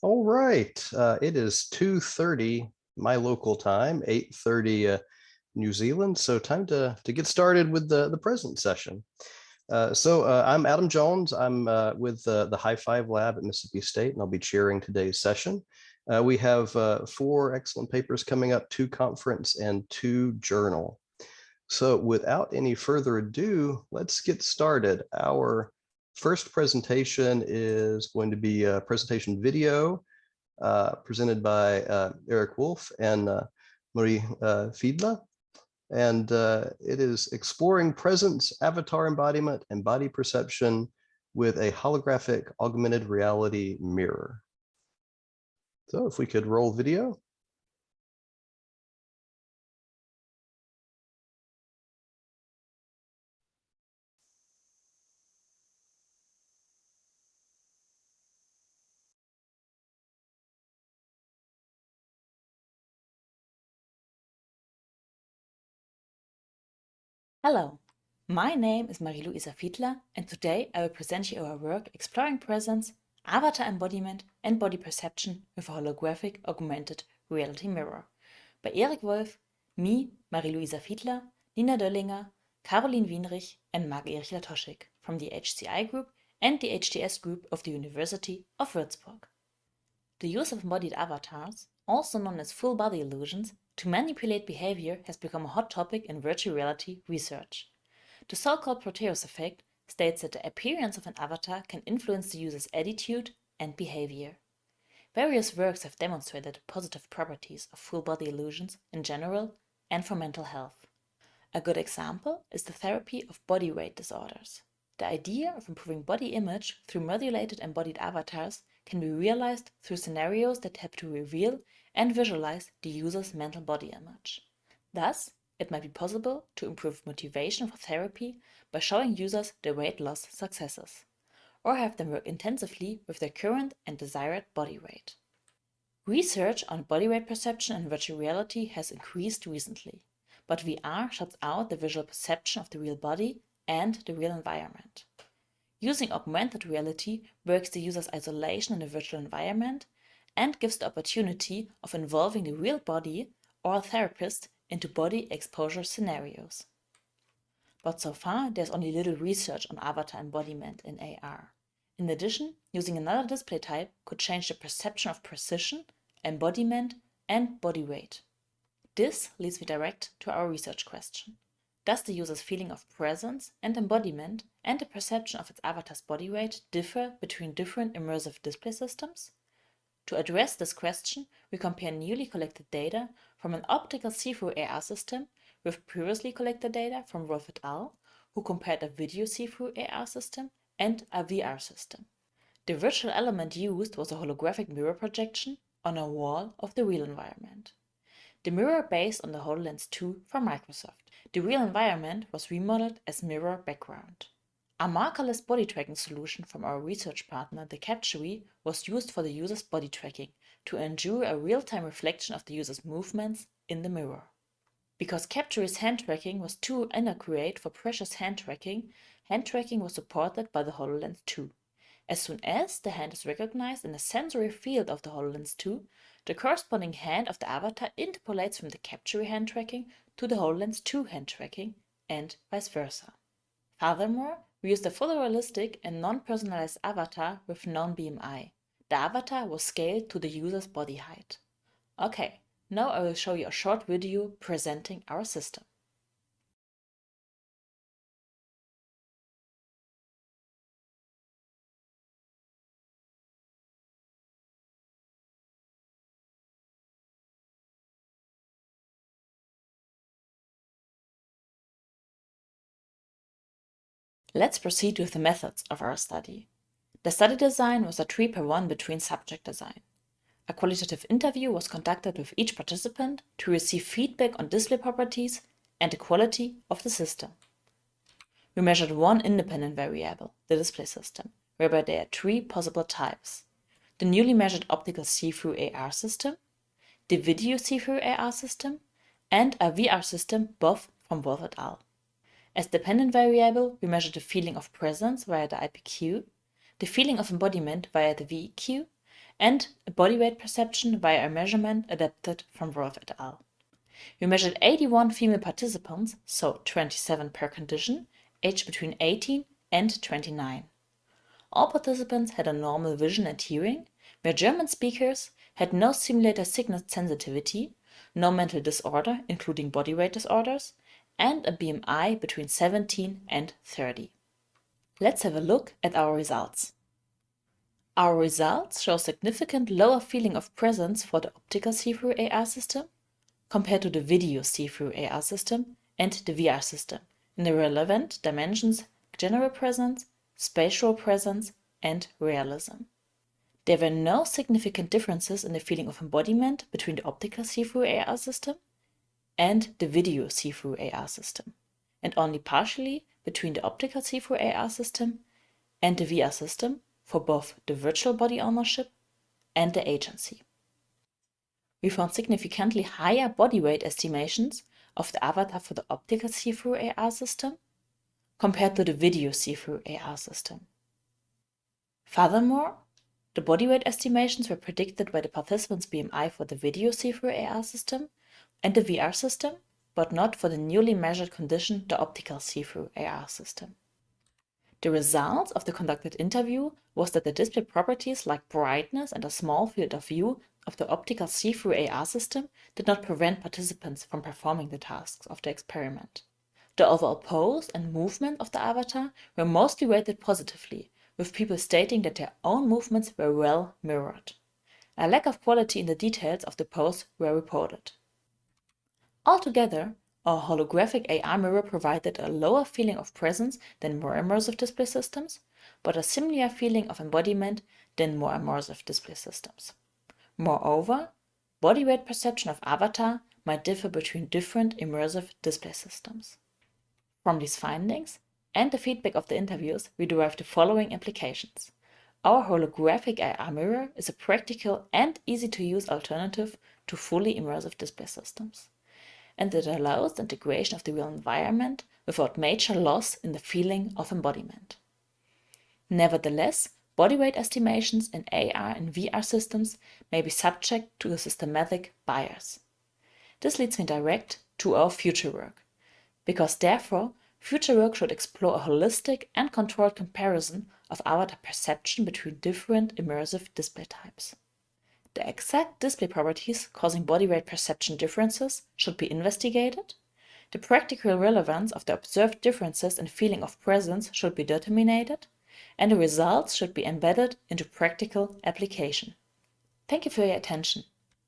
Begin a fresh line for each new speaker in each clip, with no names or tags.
All right, it is 2:30 my local time, 8:30 New Zealand. So time to get started with the present session. I'm Adam Jones. I'm with the High Five Lab at Mississippi State, and I'll be chairing today's session. We have 4 excellent papers coming up, 2 conference and 2 journal. So without any further ado, let's get started. Our first presentation is going to be a presentation video presented by Erik and Marie Fiedler. And it is exploring presence, avatar embodiment, and body perception with a holographic augmented reality mirror. So if we could roll video.
Hello, my name is Luisa Fiedler, and today I will present you our work exploring presence, avatar embodiment, and body perception with a holographic augmented reality mirror by Erik, me, Luisa Fiedler, Nina Döllinger, Carolin Weinrich, and Marc Erich Latoschik from the HCI group and the HTS group of the University of Würzburg. The use of embodied avatars, also known as full body illusions, to manipulate behavior has become a hot topic in virtual reality research. The so-called Proteus effect states that the appearance of an avatar can influence the user's attitude and behavior. Various works have demonstrated the positive properties of full body illusions in general and for mental health. A good example is the therapy of body weight disorders. The idea of improving body image through modulated embodied avatars can be realized through scenarios that help to reveal and visualize the user's mental body image. Thus, it might be possible to improve motivation for therapy by showing users their weight loss successes, or have them work intensively with their current and desired body weight. Research on body weight perception in virtual reality has increased recently, but VR shuts out the visual perception of the real body and the real environment. Using augmented reality works the user's isolation in the virtual environment and gives the opportunity of involving the real body or a therapist into body exposure scenarios. But so far, there's only little research on avatar embodiment in AR. In addition, using another display type could change the perception of precision, embodiment, and body weight. This leads me direct to our research question. Does the user's feeling of presence and embodiment and the perception of its avatar's body weight differ between different immersive display systems? To address this question, we compare newly collected data from an optical see-through AR system with previously collected data from Wolf et al., who compared a video see-through AR system and a VR system. The virtual element used was a holographic mirror projection on a wall of the real environment. The mirror based on the HoloLens 2 from Microsoft. The real environment was remodeled as mirror background. A markerless body tracking solution from our research partner, the Capture, was used for the user's body tracking to ensure a real-time reflection of the user's movements in the mirror. Because Capture's hand tracking was too inaccurate for precious hand tracking was supported by the HoloLens 2. As soon as the hand is recognized in the sensory field of the HoloLens 2, the corresponding hand of the avatar interpolates from the Capture hand tracking to the HoloLens 2 hand tracking, and vice versa. Furthermore, we used a fully realistic and non-personalized avatar with known BMI. The avatar was scaled to the user's body height. Okay, now I will show you a short video presenting our system. Let's proceed with the methods of our study. The study design was a 3-1 between subject design. A qualitative interview was conducted with each participant to receive feedback on display properties and the quality of the system. We measured one independent variable, the display system, whereby there are 3 possible types: the newly measured optical see-through AR system, the video see-through AR system, and a VR system, both from Wolf et al. As dependent variable, we measured the feeling of presence via the IPQ, the feeling of embodiment via the VEQ, and a body weight perception via a measurement adapted from Wolf et al. We measured 81 female participants, so 27 per condition, aged between 18 and 29. All participants had a normal vision and hearing, where German speakers had no simulator signal sensitivity, no mental disorder, including body weight disorders, and a BMI between 17 and 30. Let's have a look at our results. Our results show significant lower feeling of presence for the optical see-through AR system compared to the video see-through AR system and the VR system in the relevant dimensions general presence, spatial presence, and realism. There were no significant differences in the feeling of embodiment between the optical see-through AR system and the video see-through AR system, and only partially between the optical see-through AR system and the VR system for both the virtual body ownership and the agency. We found significantly higher body weight estimations of the avatar for the optical see-through AR system compared to the video see-through AR system. Furthermore, the body weight estimations were predicted by the participants' BMI for the video see-through AR system and the VR system, but not for the newly measured condition, the optical see-through AR system. The results of the conducted interview was that the display properties like brightness and a small field of view of the optical see-through AR system did not prevent participants from performing the tasks of the experiment. The overall pose and movement of the avatar were mostly rated positively, with people stating that their own movements were well mirrored. A lack of quality in the details of the pose were reported. Altogether, our holographic AR mirror provided a lower feeling of presence than more immersive display systems, but a similar feeling of embodiment than more immersive display systems. Moreover, body weight perception of avatar might differ between different immersive display systems. From these findings and the feedback of the interviews, we derived the following implications. Our holographic AR mirror is a practical and easy-to-use alternative to fully immersive display systems, and it allows the integration of the real environment without major loss in the feeling of embodiment. Nevertheless, body weight estimations in AR and VR systems may be subject to a systematic bias. This leads me direct to our future work, because therefore, future work should explore a holistic and controlled comparison of avatar perception between different immersive display types. The exact display properties causing body weight perception differences should be investigated, the practical relevance of the observed differences in feeling of presence should be determined, and the results should be embedded into practical application. Thank you for your attention.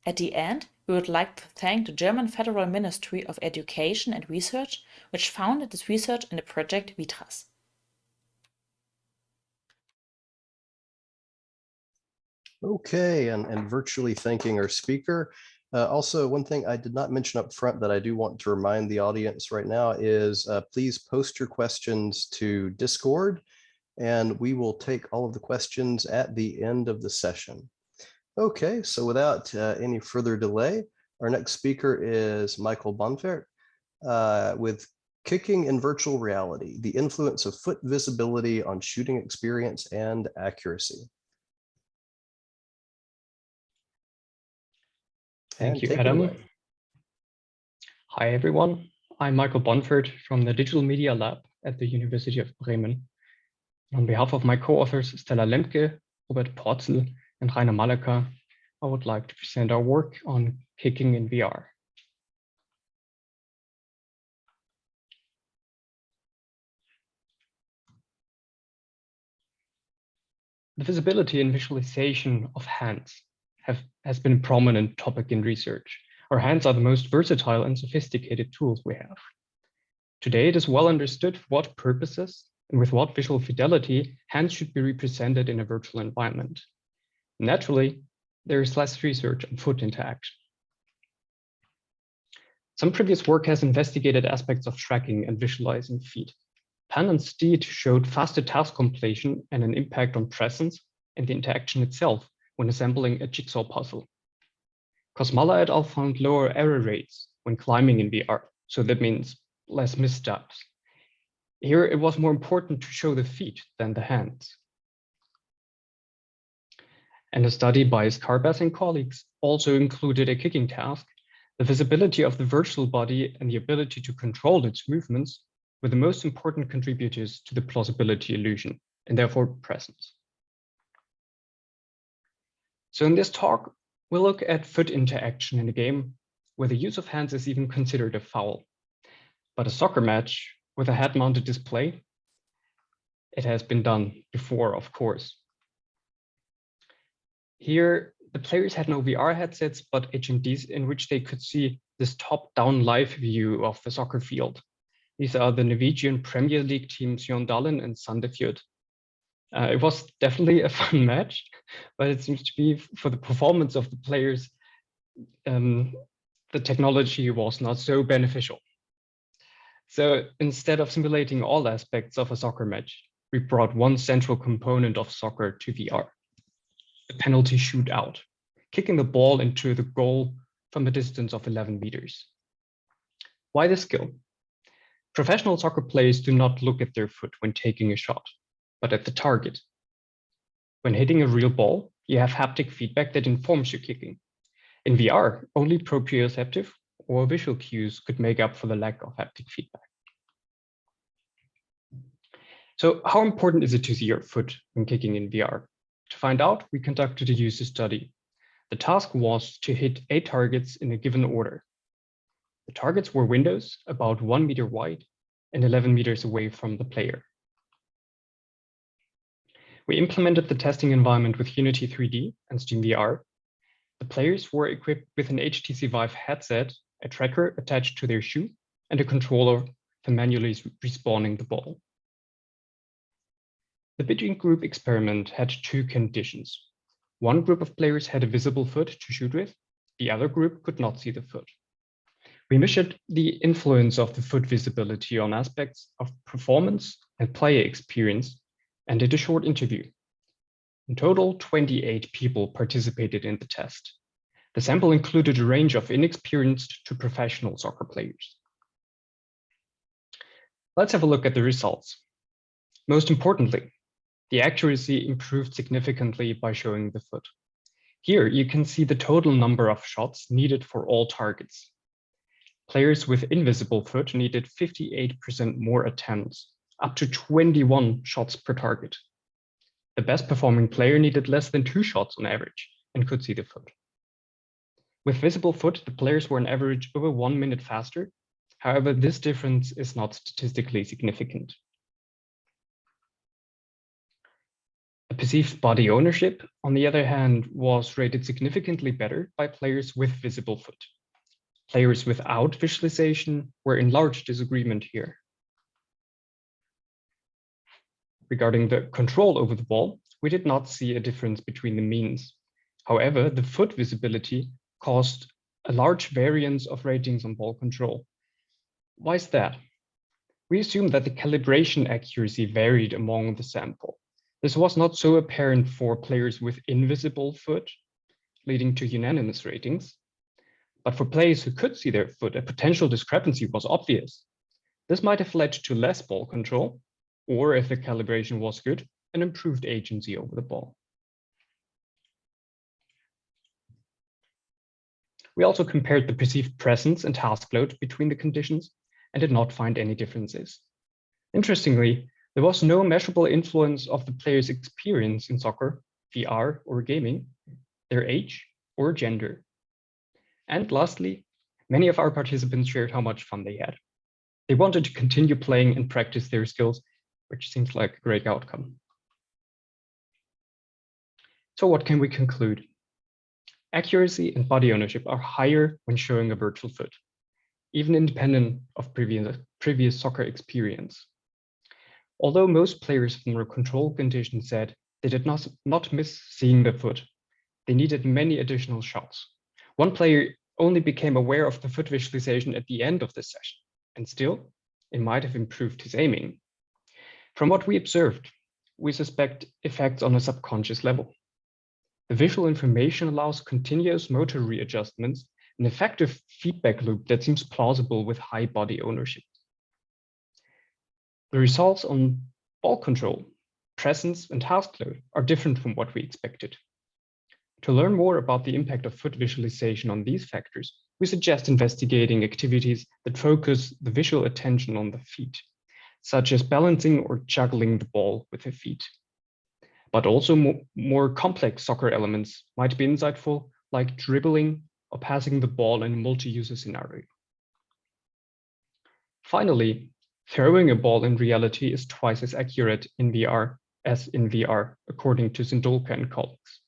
At the end, we would like to thank the German Federal Ministry of Education and Research, which funded this research in the project VITRAS.
Okay, and virtually thanking our speaker. Also, one thing I did not mention up front that I do want to remind the audience right now is please post your questions to Discord, and we will take all of the questions at the end of the session. Okay, so without any further delay, our next speaker is Michael Bonfert with Kicking in Virtual Reality, the Influence of Foot Visibility on Shooting Experience and Accuracy.
Thank you, Adam. Hi, everyone. I'm Michael Bonfert from the Digital Media Lab at the University of Bremen. On behalf of my co-authors Stella Lemke, Robert Porzel, and Rainer Malaka, I would like to present our work on kicking in VR. The visibility and visualization of hands has been a prominent topic in research. Our hands are the most versatile and sophisticated tools we have. Today, it is well understood for what purposes and with what visual fidelity hands should be represented in a virtual environment. Naturally, there is less research on foot interaction. Some previous work has investigated aspects of tracking and visualizing feet. Pan and Steed showed faster task completion and an impact on presence and the interaction itself when assembling a jigsaw puzzle. Kosmala et al. Found lower error rates when climbing in VR, so that means less missteps. Here, it was more important to show the feet than the hands. And a study by Skarbas and colleagues also included a kicking task. The visibility of the virtual body and the ability to control its movements were the most important contributors to the plausibility illusion, and therefore presence. So in this talk, we'll look at foot interaction in a game where the use of hands is even considered a foul. But a soccer match with a head-mounted display, it has been done before, of course. Here, the players had no VR headsets, but HMDs in which they could see this top-down live view of the soccer field. These are the Norwegian Premier League teams Jondalen and Sandefjord. It was definitely a fun match, but it seems to be for the performance of the players, the technology was not so beneficial. So instead of simulating all aspects of a soccer match, we brought one central component of soccer to VR, the penalty shootout, kicking the ball into the goal from a distance of 11 meters. Why this skill? Professional soccer players do not look at their foot when taking a shot, but at the target. When hitting a real ball, you have haptic feedback that informs your kicking. In VR, only proprioceptive or visual cues could make up for the lack of haptic feedback. So how important is it to see your foot when kicking in VR? To find out, we conducted a user study. The task was to hit 8 targets in a given order. The targets were windows about 1 meter wide and 11 meters away from the player. We implemented the testing environment with Unity 3D and Steam VR. The players were equipped with an HTC Vive headset, a tracker attached to their shoe, and a controller for manually respawning the ball. The between group experiment had 2 conditions. One group of players had a visible foot to shoot with, the other group could not see the foot. We measured the influence of the foot visibility on aspects of performance and player experience and did a short interview. In total, 28 people participated in the test. The sample included a range of inexperienced to professional soccer players. Let's have a look at the results. Most importantly, the accuracy improved significantly by showing the foot. Here you can see the total number of shots needed for all targets. Players with invisible foot needed 58% more attempts, up to 21 shots per target. The best performing player needed less than 2 shots on average and could see the foot. With visible foot, the players were on average over 1 minute faster. However, this difference is not statistically significant. The perceived body ownership, on the other hand, was rated significantly better by players with visible foot. Players without visualization were in large disagreement here. Regarding the control over the ball, we did not see a difference between the means. However, the foot visibility caused a large variance of ratings on ball control. Why is that? We assume that the calibration accuracy varied among the sample. This was not so apparent for players with invisible foot, leading to unanimous ratings. But for players who could see their foot, a potential discrepancy was obvious. This might have led to less ball control, or if the calibration was good, an improved agency over the ball. We also compared the perceived presence and task load between the conditions and did not find any differences. Interestingly, there was no measurable influence of the player's experience in soccer, VR, or gaming, their age, or gender. And lastly, many of our participants shared how much fun they had. They wanted to continue playing and practice their skills, which seems like a great outcome. So what can we conclude? Accuracy and body ownership are higher when showing a virtual foot, even independent of previous soccer experience. Although most players from a control condition said they did not miss seeing the foot, they needed many additional shots. One player only became aware of the foot visualization at the end of the session, and still, it might have improved his aiming. From what we observed, we suspect effects on a subconscious level. The visual information allows continuous motor readjustments, an effective feedback loop that seems plausible with high body ownership. The results on ball control, presence, and task load are different from what we expected. To learn more about the impact of foot visualization on these factors, we suggest investigating activities that focus the visual attention on the feet, such as balancing or juggling the ball with the feet. But also more complex soccer elements might be insightful, like dribbling or passing the ball in a multi-user scenario. Finally, throwing a ball in reality is twice as accurate in VR as in VR, according to Zindolka and colleagues.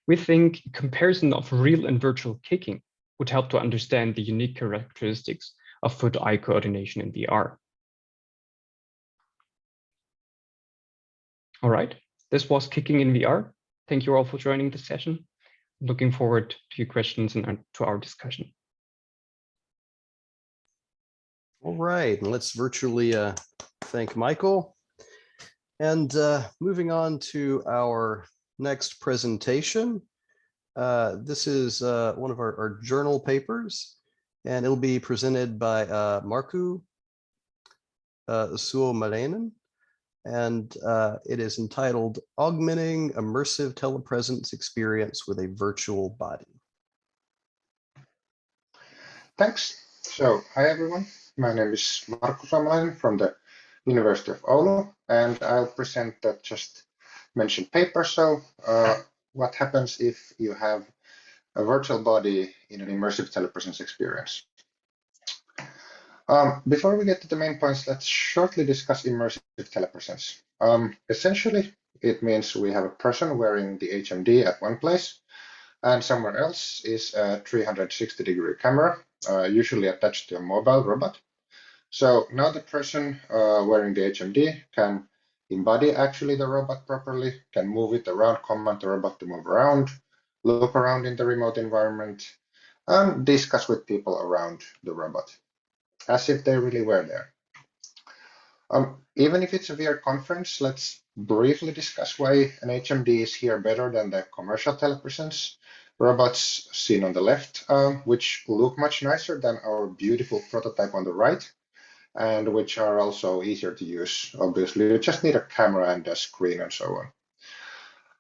We think a comparison of real and virtual kicking would help to understand the unique characteristics of foot-eye coordination in VR. All right, this was Kicking in VR. Thank you all for joining the session. Looking forward to your questions and to our discussion.
All right, and let's virtually thank Michael. And moving on to our next presentation. This is one of our journal papers, and it'll be presented by Markku Suomalainen, and it is entitled Augmenting Immersive Telepresence Experience with a Virtual Body.
Thanks. So, hi everyone. My name is Markku Suomalainen from the University of Oulu, and I'll present the just mentioned paper. So, what happens if you have a virtual body in an immersive telepresence experience? Before we get to the main points, let's shortly discuss immersive telepresence. Essentially, it means we have a person wearing the HMD at one place, and somewhere else is a 360-degree camera, usually attached to a mobile robot. So now the person wearing the HMD can embody actually the robot properly, can move it around, command the robot to move around, look around in the remote environment, and discuss with people around the robot, as if they really were there. Even if it's a VR conference, let's briefly discuss why an HMD is here better than the commercial telepresence robots seen on the left, which look much nicer than our beautiful prototype on the right, and which are also easier to use. Obviously, you just need a camera and a screen and so on.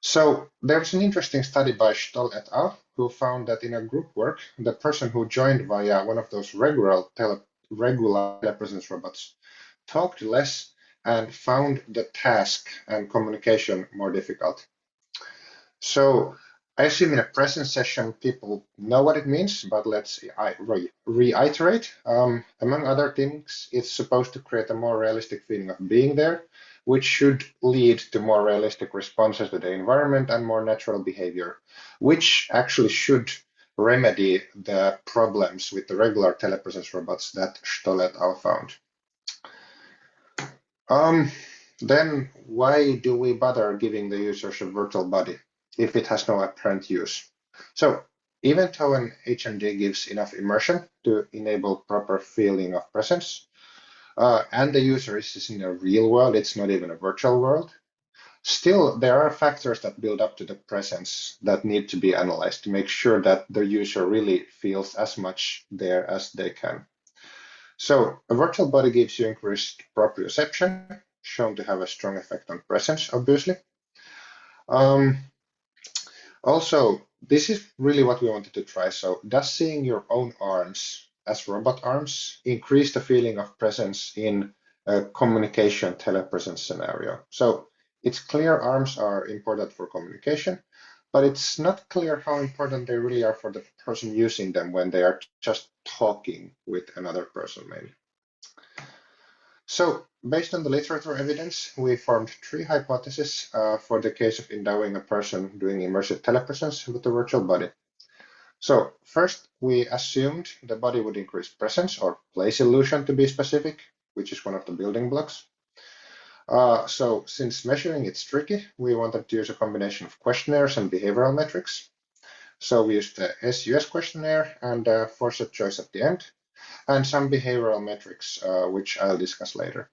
So there was an interesting study by Stoll et al. Who found that in a group work, the person who joined via one of those regular telepresence robots talked less and found the task and communication more difficult. So I assume in a presence session, people know what it means, but let's reiterate. Among other things, it's supposed to create a more realistic feeling of being there, which should lead to more realistic responses to the environment and more natural behavior, which actually should remedy the problems with the regular telepresence robots that Stoll et al. Found. Then why do we bother giving the users a virtual body if it has no apparent use? So even though an HMD gives enough immersion to enable proper feeling of presence, and the user is in a real world, it's not even a virtual world, still there are factors that build up to the presence that need to be analyzed to make sure that the user really feels as much there as they can. So a virtual body gives you increased proprioception, shown to have a strong effect on presence, obviously. Also, this is really what we wanted to try. So does seeing your own arms as robot arms increase the feeling of presence in a communication telepresence scenario? So it's clear arms are important for communication, but it's not clear how important they really are for the person using them when they are just talking with another person, maybe. So based on the literature evidence, we formed three hypotheses for the case of endowing a person doing immersive telepresence with a virtual body. So first, we assumed the body would increase presence, or place illusion to be specific, which is one of the building blocks. So since measuring it's tricky, we wanted to use a combination of questionnaires and behavioral metrics. So we used the SUS questionnaire and forced choice at the end, and some behavioral metrics, which I'll discuss later.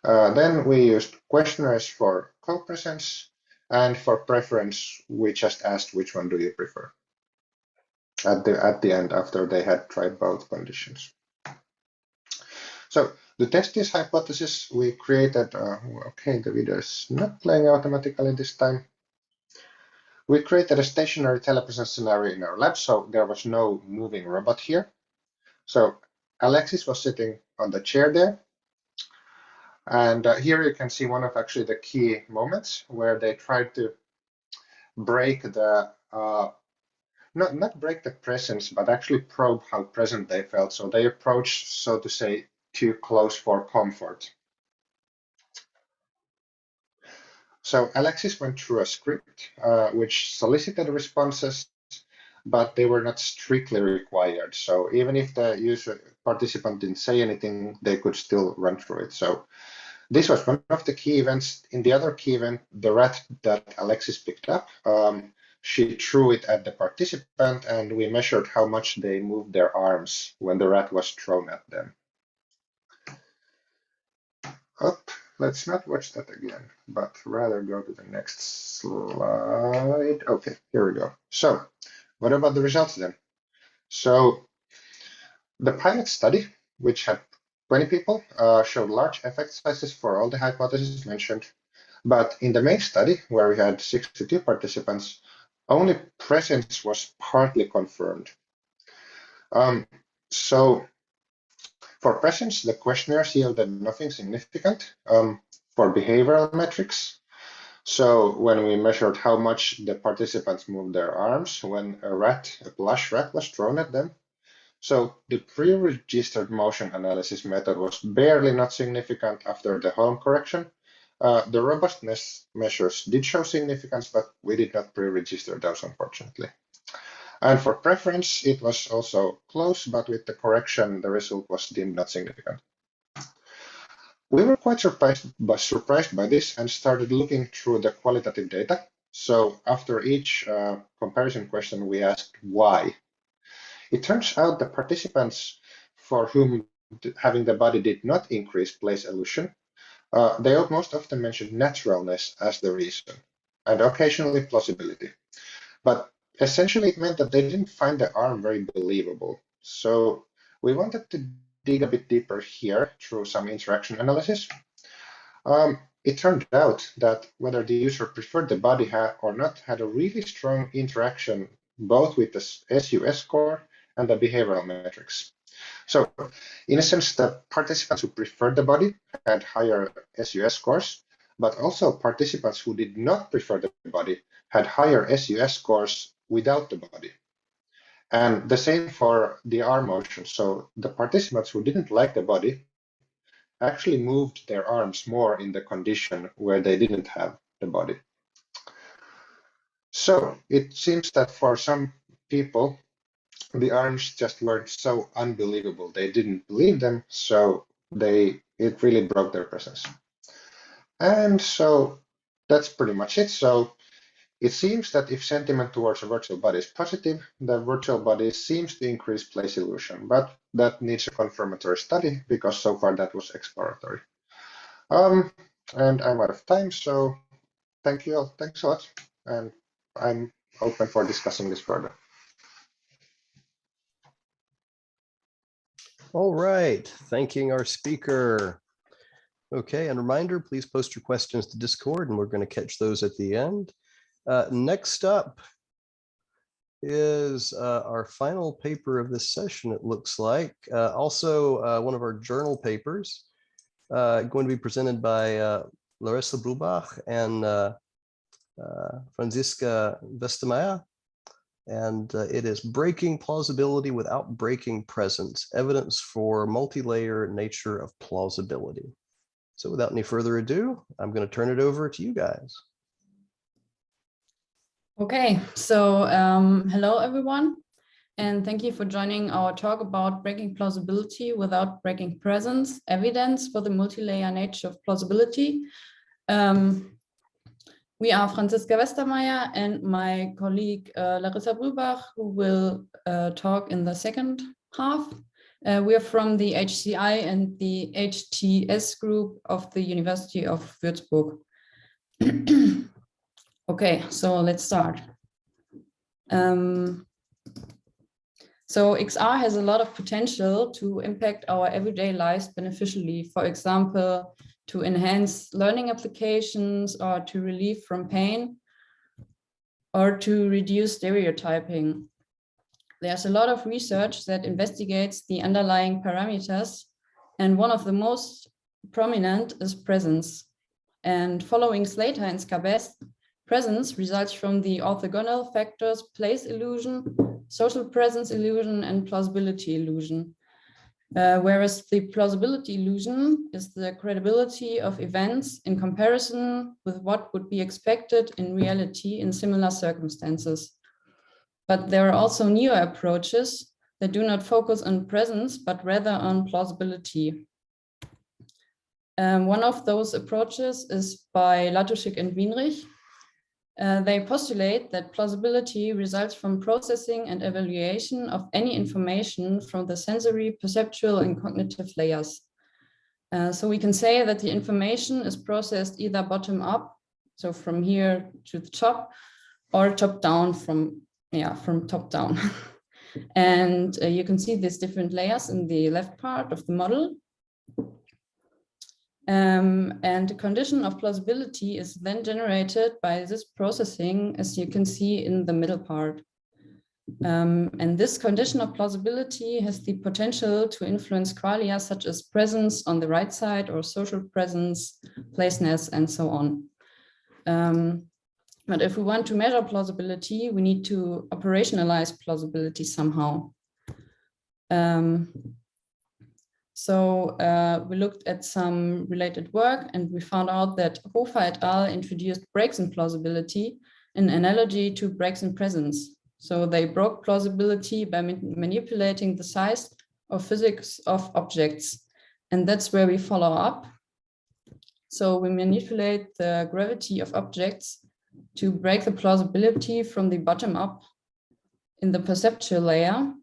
Then we used questionnaires for co-presence, and for preference, we just asked which one do you prefer at the end after they had tried both conditions. So to test this hypothesis, we created, okay, the video is not playing automatically this time. We created a stationary telepresence scenario in our lab, so there was no moving robot here. So Alexis was sitting on the chair there. And here you can see one of actually the key moments where they tried to break the, not break the presence, but actually probe how present they felt. So they approached, so to say, too close for comfort. So Alexis went through a script which solicited responses, but they were not strictly required. So even if the user participant didn't say anything, they could still run through it. So this was one of the key events. In the other key event, the rat that Alexis picked up, she threw it at the participant, and we measured how much they moved their arms when the rat was thrown at them. Up. Let's not watch that again, but rather go to the next slide. Okay, here we go. So what about the results then? So the pilot study, which had 20 people, showed large effect sizes for all the hypotheses mentioned. But in the main study, where we had 62 participants, only presence was partly confirmed. So for presence, the questionnaires yielded nothing significant for behavioral metrics. So when we measured how much the participants moved their arms when a plush rat was thrown at them, so the pre-registered motion analysis method was barely not significant after the home correction. The robustness measures did show significance, but we did not pre-register those, unfortunately. And for preference, it was also close, but with the correction, the result was deemed not significant. We were quite surprised by this and started looking through the qualitative data. So after each comparison question, we asked why. It turns out the participants for whom having the body did not increase place illusion, they most often mentioned naturalness as the reason, and occasionally plausibility. But essentially, it meant that they didn't find the arm very believable. So we wanted to dig a bit deeper here through some interaction analysis. It turned out that whether the user preferred the body or not had a really strong interaction both with the SUS score and the behavioral metrics. So in a sense, the participants who preferred the body had higher SUS scores, but also participants who did not prefer the body had higher SUS scores without the body. And the same for the arm motion. So the participants who didn't like the body actually moved their arms more in the condition where they didn't have the body. So it seems that for some people, the arms just weren't so unbelievable. They didn't believe them, so it really broke their presence. And so that's pretty much it. So it seems that if sentiment towards a virtual body is positive, the virtual body seems to increase place illusion, but that needs a confirmatory study because so far that was exploratory. And I'm out of time, so thank you all. Thanks a lot, and I'm open for discussing this further.
All right, thanking our speaker. Okay, and reminder, please post your questions to Discord and we're going to catch those at the end. Next up is our final paper of this session, it looks like. Also, one of our journal papers going to be presented by Larissa Brubach and Franziska Westermeier. And it is breaking plausibility without breaking presence, evidence for multi-layer nature of plausibility. So without any further ado, I'm going to turn it over to you guys.
Okay, so hello everyone, and thank you for joining our talk about breaking plausibility without breaking presence, evidence for the multi-layer nature of plausibility. We are Franziska Westermeier and my colleague Larissa Brubach, who will talk in the second half. We are from the HCI and the HTS group of the University of Würzburg. Okay, so let's start. So XR has a lot of potential to impact our everyday lives beneficially. For example, to enhance learning applications or to relieve from pain. or to reduce stereotyping. There's a lot of research that investigates the underlying parameters, and one of the most prominent is presence. And following Slater and Scabest, presence results from the orthogonal factors place illusion, social presence illusion, and plausibility illusion. Whereas the plausibility illusion is the credibility of events in comparison with what would be expected in reality in similar circumstances. But there are also newer approaches that do not focus on presence, but rather on plausibility. One of those approaches is by Latoschik and Weinrich. They postulate that plausibility results from processing and evaluation of any information from the sensory, perceptual, and cognitive layers. So we can say that the information is processed either bottom up, so from here to the top, or top down from top down. And you can see these different layers in the left part of the model. And the condition of plausibility is then generated by this processing, as you can see in the middle part. And this condition of plausibility has the potential to influence qualia such as presence on the right side or social presence, placeness, and so on. But if we want to measure plausibility, we need to operationalize plausibility somehow. So we looked at some related work, and we found out that Hofer et al. Introduced breaks in plausibility in analogy to breaks in presence. So they broke plausibility by manipulating the size of physics of objects. And that's where we follow up. So we manipulate the gravity of objects to break the plausibility from the bottom up in the perceptual layer,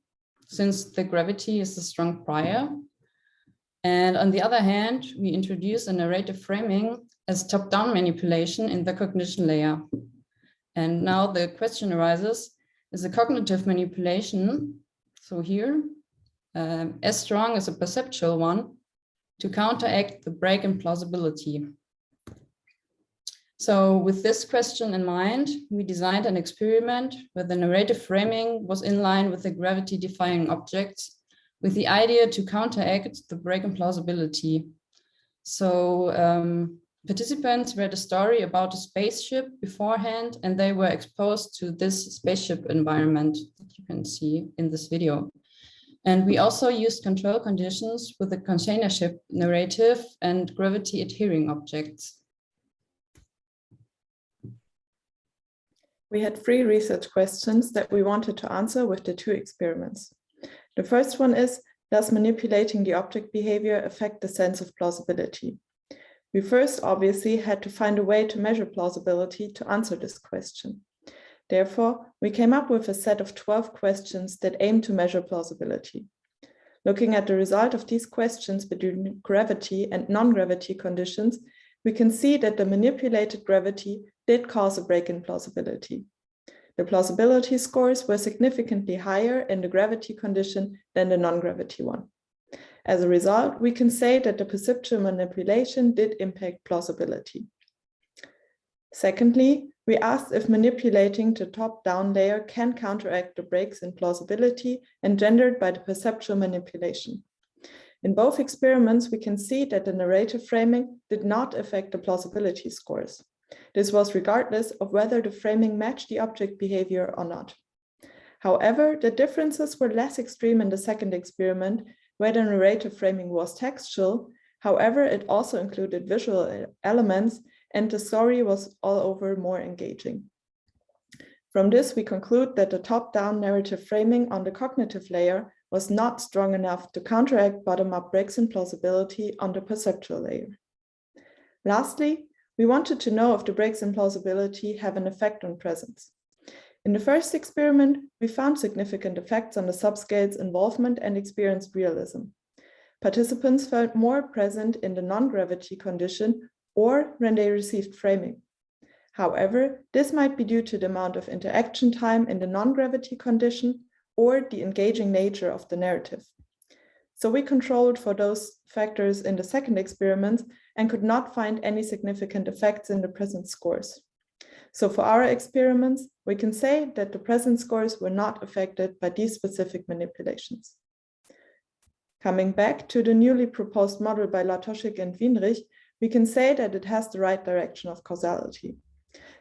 since the gravity is the strong prior. And on the other hand, we introduce a narrative framing as top-down manipulation in the cognition layer. And now the question arises, is a cognitive manipulation, so here, as strong as a perceptual one to counteract the break in plausibility? So with this question in mind, we designed an experiment where the narrative framing was in line with the gravity-defying objects, with the idea to counteract the break in plausibility. So participants read a story about a spaceship beforehand, and they were exposed to this spaceship environment that you can see in this video. And we also used control conditions with the container ship narrative and gravity adhering objects.
We had 3 research questions that we wanted to answer with the 2 experiments. The first one is, does manipulating the object behavior affect the sense of plausibility? We first obviously had to find a way to measure plausibility to answer this question. Therefore, we came up with a set of 12 questions that aim to measure plausibility. Looking at the result of these questions between gravity and non-gravity conditions, we can see that the manipulated gravity did cause a break in plausibility. The plausibility scores were significantly higher in the gravity condition than the non-gravity one. As a result, we can say that the perceptual manipulation did impact plausibility. Secondly, we asked if manipulating the top-down layer can counteract the breaks in plausibility engendered by the perceptual manipulation. In both experiments, we can see that the narrative framing did not affect the plausibility scores. This was regardless of whether the framing matched the object behavior or not. However, the differences were less extreme in the second experiment, where the narrative framing was textual. However, it also included visual elements, and the story was all over more engaging. From this, we conclude that the top-down narrative framing on the cognitive layer was not strong enough to counteract bottom-up breaks in plausibility on the perceptual layer. Lastly, we wanted to know if the breaks in plausibility have an effect on presence. In the first experiment, we found significant effects on the subscale's involvement and experienced realism. Participants felt more present in the non-gravity condition or when they received framing. However, this might be due to the amount of interaction time in the non-gravity condition or the engaging nature of the narrative. So we controlled for those factors in the second experiment and could not find any significant effects in the presence scores. So for our experiments, we can say that the presence scores were not affected by these specific manipulations. Coming back to the newly proposed model by Latoschik and Weinrich, we can say that it has the right direction of causality.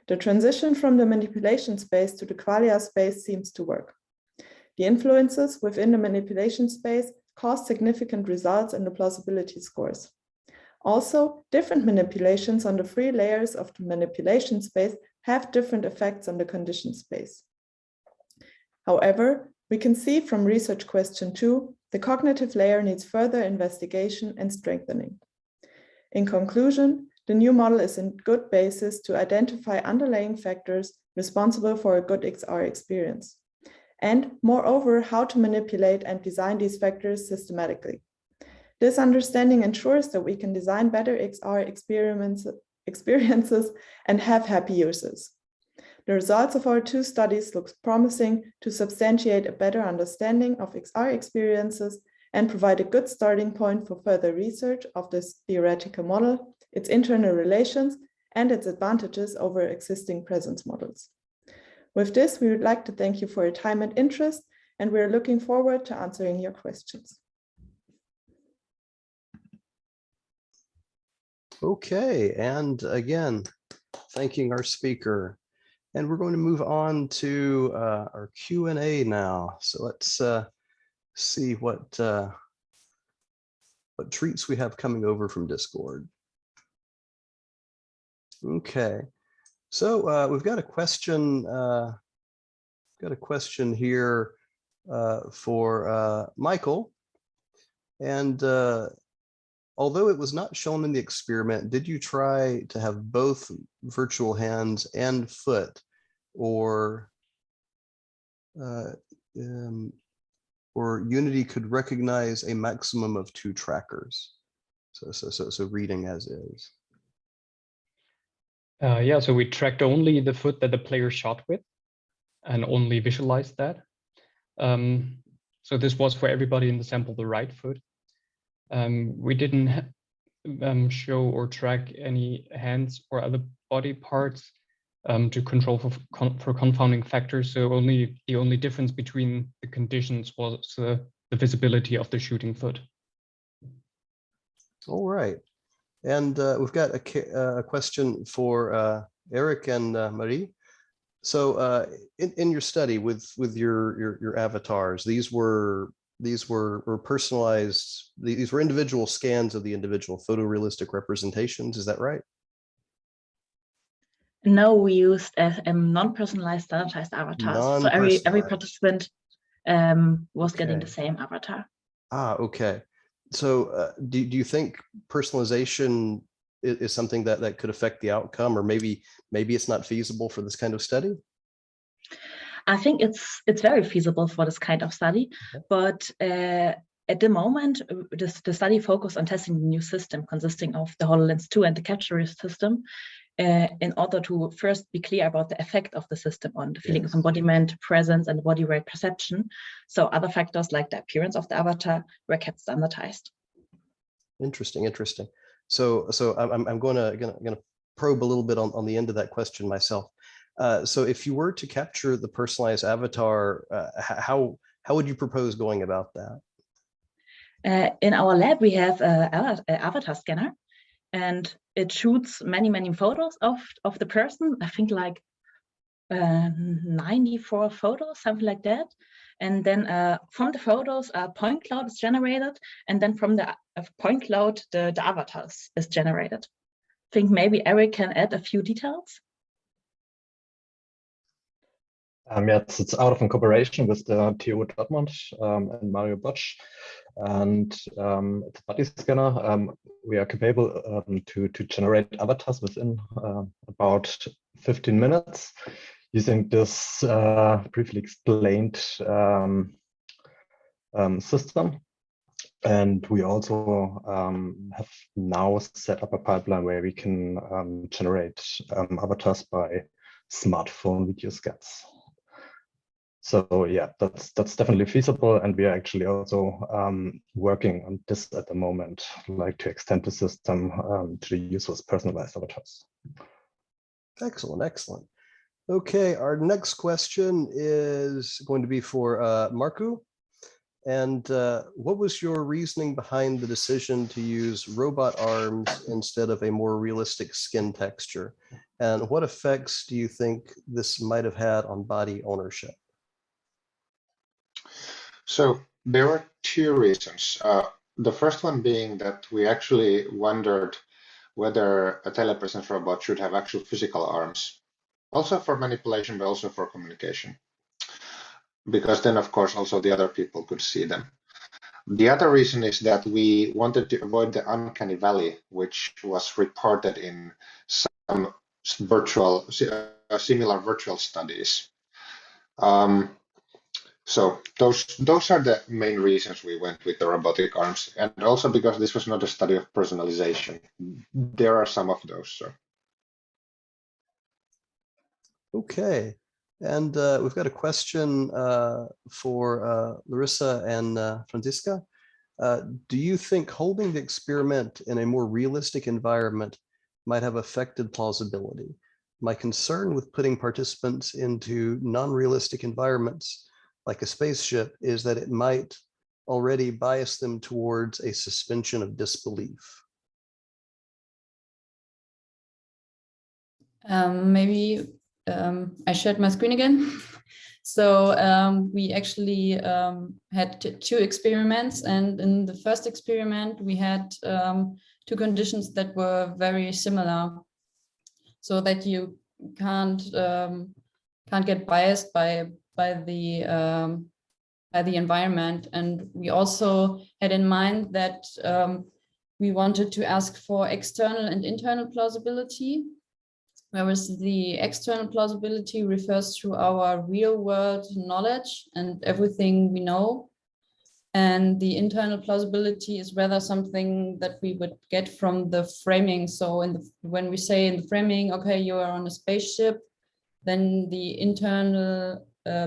The transition from the manipulation space to the qualia space seems to work. The influences within the manipulation space cause significant results in the plausibility scores. Also, different manipulations on the three layers of the manipulation space have different effects on the condition space. However, we can see from research question 2, the cognitive layer needs further investigation and strengthening. In conclusion, the new model is a good basis to identify underlying factors responsible for a good XR experience, and moreover, how to manipulate and design these factors systematically. This understanding ensures that we can design better XR experiences and have happy users. The results of our 2 studies look promising to substantiate a better understanding of XR experiences and provide a good starting point for further research of this theoretical model, its internal relations, and its advantages over existing presence models. With this, we would like to thank you for your time and interest, and we are looking forward to answering your questions.
Okay, and again, thanking our speaker. And we're going to move on to our Q&A now. So let's see what treats we have coming over from Discord. Okay, so we've got a question. Here for Michael, and although it was not shown in the experiment, did you try to have both virtual hands and foot, or Unity could recognize a maximum of 2 trackers? So reading as is.
Yeah, so we tracked only the foot that the player shot with and only visualized that. So this was for everybody in the sample, the right foot. We didn't show or track any hands or other body parts to control for confounding factors. So the only difference between the conditions was the visibility of the shooting foot.
All right. And we've got a question for Erik and Marie. So in your study with your avatars, these were personalized, these were individual scans of the individual photorealistic representations, is that right?
No, we used non-personalized standardized avatars. So every participant was getting the same avatar.
Ah, okay. So do you think personalization is something that could affect the outcome, or maybe it's not feasible for this kind of study?
I think it's very feasible for this kind of study, okay. But at the moment, the study focused on testing the new system consisting of the HoloLens 2 and the capture system, in order to first be clear about the effect of the system on the feeling of embodiment, presence, and body weight perception. So other factors like the appearance of the avatar were kept standardized.
Interesting. So I'm gonna probe a little bit on the end of that question myself. So if you were to capture the personalized avatar, how would you propose going about that?
In our lab, we have an avatar scanner, and it shoots many photos of the person. I think like 94 photos, something like that. And then from the photos, a point cloud is generated, and then from the point cloud, the avatar is generated. I think maybe Erik can add a few details.
Yes, it's out of in cooperation with the TU Dortmund and Mario Botsch, and it's a body scanner. We are capable to generate avatars within about 15 minutes using this briefly explained system. And we also have now set up a pipeline where we can generate avatars by smartphone video scans. So yeah, that's definitely feasible, and we are actually also working on this at the moment, like to extend the system to the use of personalized avatars.
Excellent. Okay, our next question is going to be for Markku. And what was your reasoning behind the decision to use robot arms instead of a more realistic skin texture? And what effects do you think this might have had on body ownership?
So there were two reasons. The first one being that we actually wondered whether a telepresence robot should have actual physical arms, also for manipulation, but also for communication. Because then, of course, also the other people could see them. The other reason is that we wanted to avoid the uncanny valley, which was reported in some similar virtual studies. So those are the main reasons we went with the robotic arms, and also because this was not a study of personalization. There are some of those. So.
Okay, and we've got a question for Larissa and Franziska. Do you think holding the experiment in a more realistic environment might have affected plausibility? My concern with putting participants into non-realistic environments like a spaceship is that it might already bias them towards a suspension of disbelief.
Maybe I shared my screen again. So we actually had two experiments, and in the first experiment we had two conditions that were very similar, so that you can't get biased by the environment. And we also had in mind that we wanted to ask for external and internal plausibility, whereas the external plausibility refers to our real world knowledge and everything we know. And the internal plausibility is rather something that we would get from the framing. So when we say in the framing, okay, you are on a spaceship, then the internal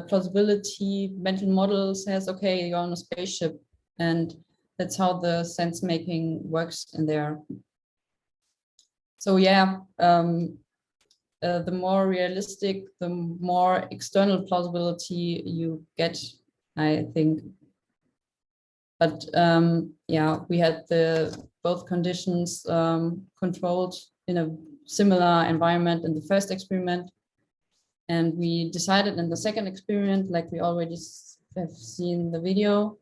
plausibility mental model says, okay, you're on a spaceship. And that's how the sense making works in there. So yeah, the more realistic, the more external plausibility you get, I think. But yeah, we had both conditions controlled in a similar environment in the first experiment. And we decided in the second experiment, like we already have seen the video,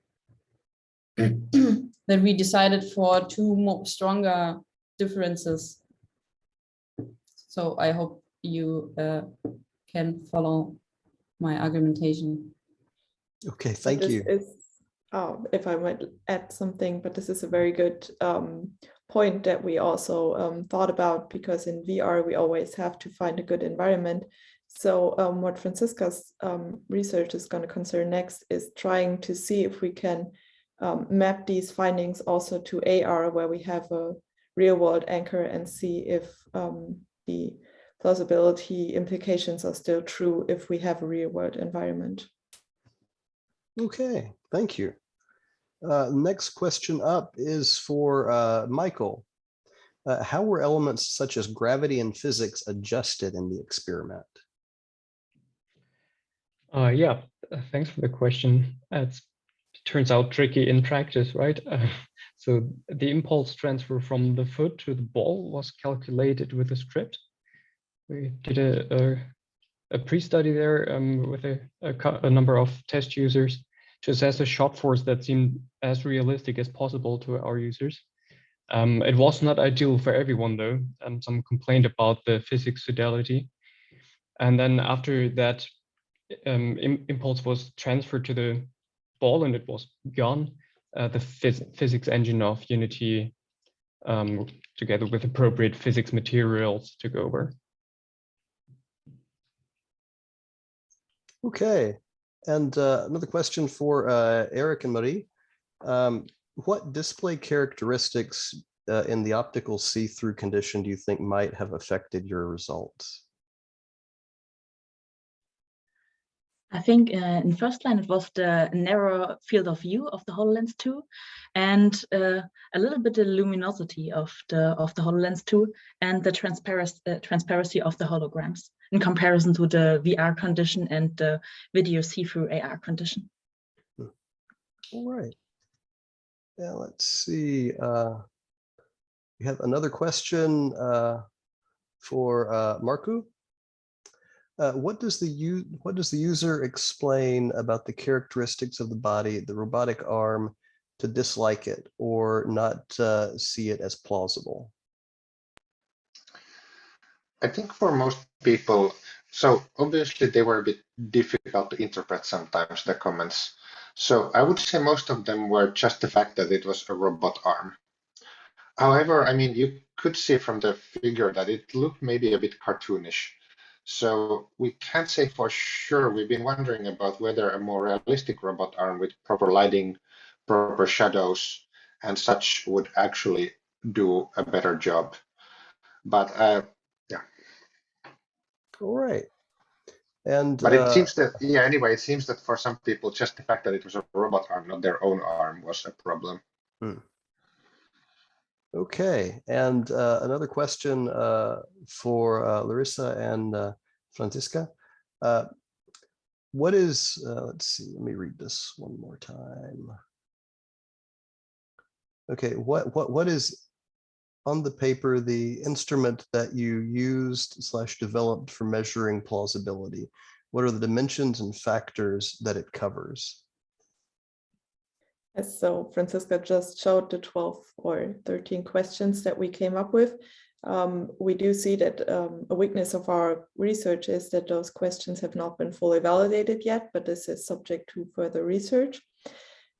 that we decided for two more stronger differences. So I hope you can follow my argumentation.
Okay, thank you.
If I might add something, but this is a very good point that we also thought about, because in VR we always have to find a good environment. So what Franziska's research is going to concern next is trying to see if we can map these findings also to AR, where we have a real world anchor, and see if the plausibility implications are still true if we have a real world environment.
Okay, thank you. Next question up is for Michael. How were elements such as gravity and physics adjusted in the experiment?
Yeah, thanks for the question. It turns out tricky in practice, right? So the impulse transfer from the foot to the ball was calculated with a script. We did a pre-study there with a number of test users to assess a shot force that seemed as realistic as possible to our users. It was not ideal for everyone though, and some complained about the physics fidelity. And then after that impulse was transferred to the ball and it was gone, the physics engine of Unity together with appropriate physics materials took over.
Okay, and another question for Erik and Marie. What display characteristics in the optical see-through condition do you think might have affected your results?
I think in first line it was the narrow field of view of the HoloLens 2, and a little bit the luminosity of the HoloLens 2, and the transparency of the holograms. in comparison to the VR condition and the video see-through AR condition.
All right. Yeah, let's see. We have another question for Markku. What does the user explain about the characteristics of the body, the robotic arm, to dislike it or not see it as plausible?
I think for most people, so obviously they were a bit difficult to interpret sometimes, the comments. So I would say most of them were just the fact that it was a robot arm. However, I mean, you could see from the figure that it looked maybe a bit cartoonish. So we can't say for sure. We've been wondering about whether a more realistic robot arm with proper lighting, proper shadows, and such would actually do a better job. But yeah.
All right. And
But it seems that, yeah, anyway, it seems that for some people, just the fact that it was a robot arm, not their own arm, was a problem.
Okay, and another question for Larissa and Franziska. What is, let's see, let me read this one more time. Okay, what is on the paper the instrument that you used / developed for measuring plausibility? What are the dimensions and factors that it covers?
Yes, so Franziska just showed the 12 or 13 questions that we came up with. We do see that a weakness of our research is that those questions have not been fully validated yet, but this is subject to further research.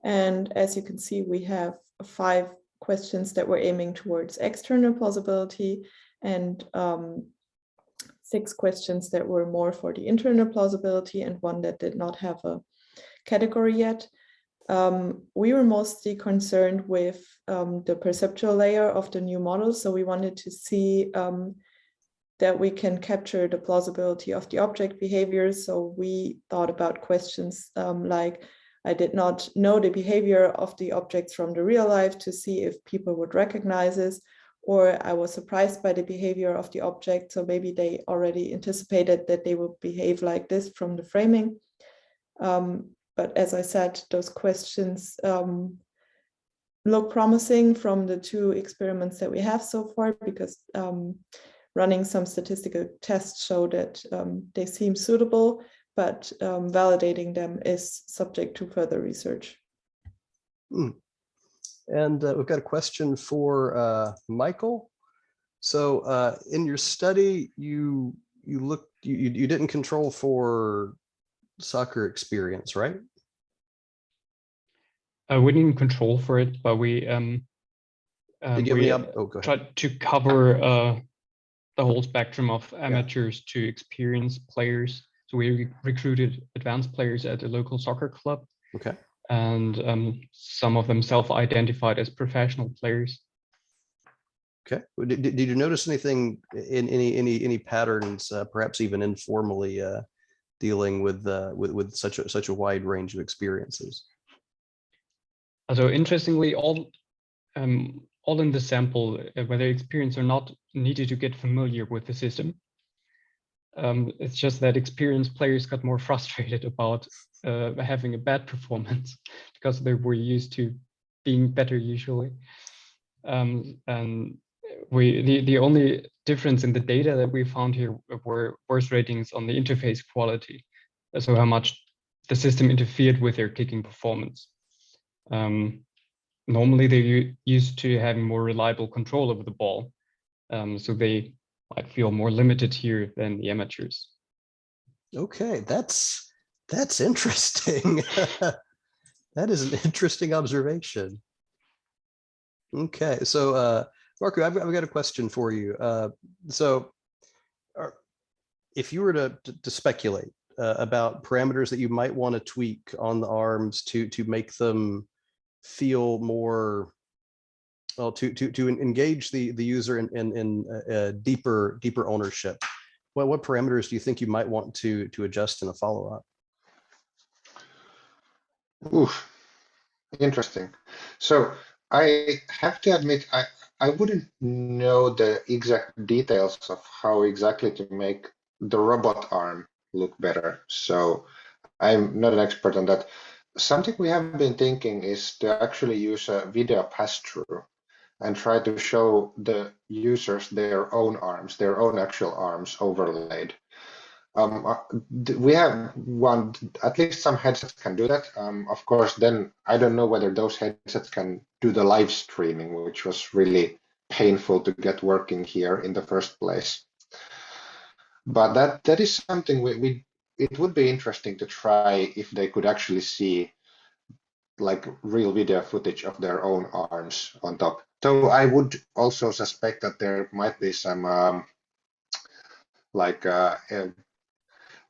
And as you can see, we have 5 questions that we're aiming towards external plausibility and 6 questions that were more for the internal plausibility and 1 that did not have a category yet. We were mostly concerned with the perceptual layer of the new model. So we wanted to see that we can capture the plausibility of the object behavior. So we thought about questions like, I did not know the behavior of the objects from the real life to see if people would recognize this, or I was surprised by the behavior of the object. So maybe they already anticipated that they would behave like this from the framing. But as I said, those questions look promising from the 2 experiments that we have so far, because running some statistical tests show that they seem suitable, but validating them is subject to further research.
And we've got a question for Michael. So in your study, you didn't control for soccer experience, right?
We didn't control for it, but we tried to cover the whole spectrum of amateurs to experienced players. So we recruited advanced players at a local soccer club.
Okay.
And some of them self-identified as professional players.
Okay. Did you notice anything in any patterns, perhaps even informally, dealing with such a wide range of experiences?
So interestingly, all in the sample, whether experienced or not, needed to get familiar with the system. It's just that experienced players got more frustrated about having a bad performance because they were used to being better usually. And the only difference in the data that we found here were worse ratings on the interface quality. So how much the system interfered with their kicking performance. Normally they're used to having more reliable control over the ball. So they might feel more limited here than the amateurs.
Okay, that's interesting. That is an interesting observation. Okay, so Markku, I've got a question for you. So if you were to speculate about parameters that you might want to tweak on the arms to make them feel more, well, to engage the user in deeper ownership, what parameters do you think you might want to adjust in a follow-up?
Oof, interesting. So I have to admit, I wouldn't know the exact details of how exactly to make the robot arm look better. So I'm not an expert on that. Something we have been thinking is to actually use a video pass-through and try to show the users their own arms, their own actual arms overlaid. We have one, at least some headsets can do that. Of course, then I don't know whether those headsets can do the live streaming, which was really painful to get working here in the first place. But that is something it would be interesting to try if they could actually see like real video footage of their own arms on top. So I would also suspect that there might be some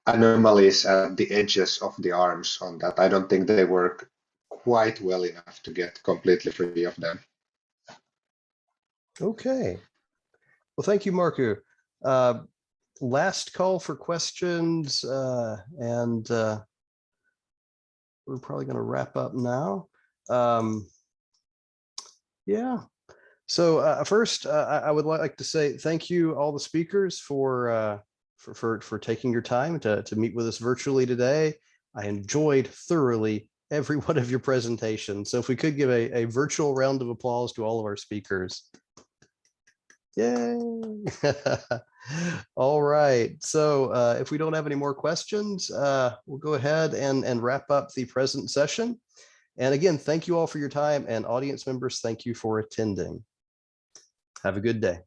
anomalies at the edges of the arms on that. I don't think they work quite well enough to get completely free of them.
Okay. Well, thank you, Markku. Last call for questions, and we're probably going to wrap up now. Yeah. So first, I would like to say thank you all the speakers for taking your time to meet with us virtually today. I enjoyed thoroughly every one of your presentations. So if we could give a virtual round of applause to all of our speakers. Yay. All right. So if we don't have any more questions, we'll go ahead and wrap up the present session. And again, thank you all for your time, and audience members, thank you for attending. Have a good day.